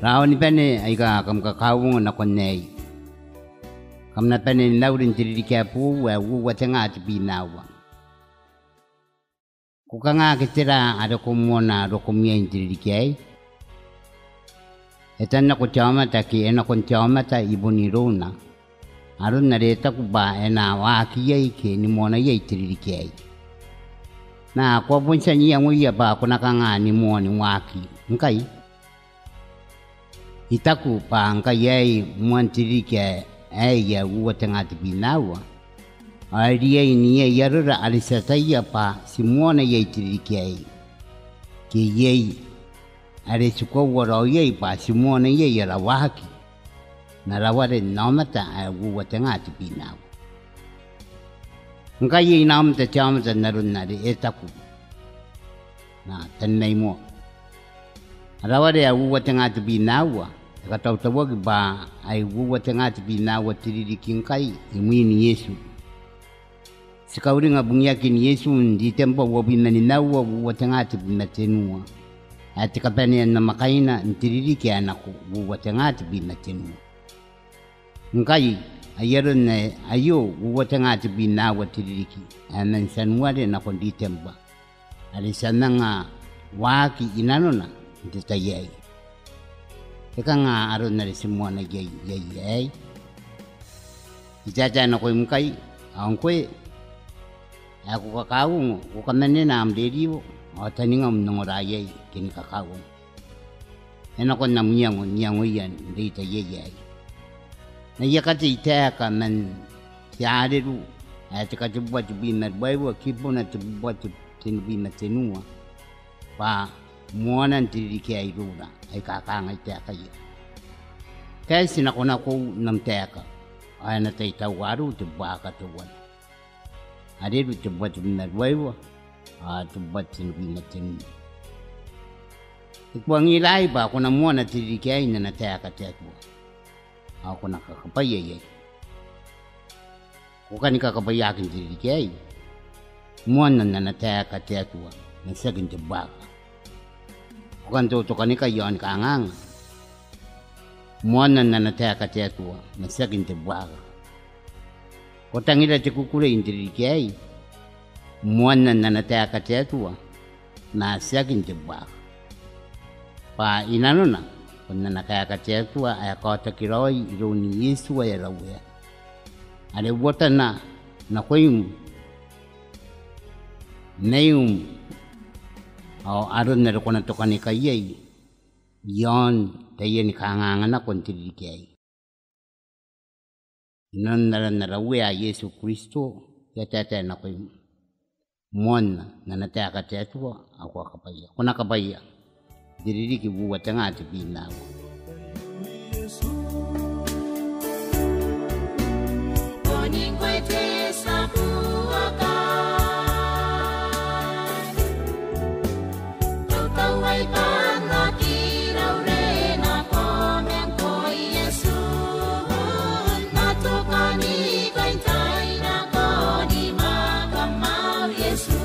Rao ni pene ai ka kam ka kaung na konei. Kam na pene naurin tiri kia pu wa wa tenga te binawa. Ku ka nga ke tira ada ko mona ro ko mia tiri kia. Etan na ko chama ta ki ena kon chama ta ibuni rona. Arun na reta ku ba ena wa ki ye ke ni mona ye tiri kia. Na ko punsa ni yang uya ba ko nakanga ni mona wa ki. Nkai. Itaku pa angka ye muan tiri kia ya uwa tenga te binawa. Aria ini ye yarura alisata ya pa simona ye tiri kia. Ke ye are suko waro ye pa simona ye yara wahaki. Naraware namata uwa tenga te binawa. Nka ye namata chamata narunari etaku. Na tanai mo. Naraware uwa tenga te binawa. Katau tawag ba ay uwa tenga te binawa tiri kinkai imui ni Yesu. Sikauri nga bungyaki ni Yesu di tempo wabina ni nawa uwa tenga te binatenua. At kapanya na makaina ntiri ki anaku uwa tenga te binatenua. Nkai ayaron na ayo uwa tenga te binawa tiri ki anan sanware na kondi temba. Alisana nga waki inanona ntitayay. Ika nga aron na rin semua na yay. Ijaja na ko yung kay, ang ko ako kakawong, ko kamanin na am deriwo, o taningam ng orayay, kini kakawong. Ena ko na niyango yan, dita yay. Nayakati iteka man siyareru, at katibuat binarbaywa, kipo na tibuat tinubinatinua, pa muanan tiriki ay rura. Ay kakangay teka yun. Kaya sinakuna ko ng teka. Ay natay tawaru, tibaka tuwan. Adiru tibuat binarwaywa. Tibuat sinubinatin. Ikuang ilay ba ako na mua na tirikay na nateka tekwa. Ako nakakapayay. Kung kani kakapayakin tirikay. Mua na nateka tekwa. Nasagin tibaka. Bukan to kanika yon kaangang. Muanan na nateka tetua, nasagin te buaga. Kotangila te kukule intiri kiai. Muanan na nateka tetua, nasagin te buaga. Pa inanona, kung na nakayaka tetua, ay kota kiroi, ironi Yesu ay rawea. Ale wata na koyum, nayum, aron na ko na to kanika yay. Yon tayo ni kangangan na kontiri kay. Inon na narawe a Yesu Kristo yatata na ko mon na nataka teto ako kapaya. Kuna kapaya. Diriri ki buwa tanga ti binaw. Koning kwete sa buwaka. Ay panakiraw rin ako miyang ko Yesu. Natukani kaintay na ko di makamaw Yesu.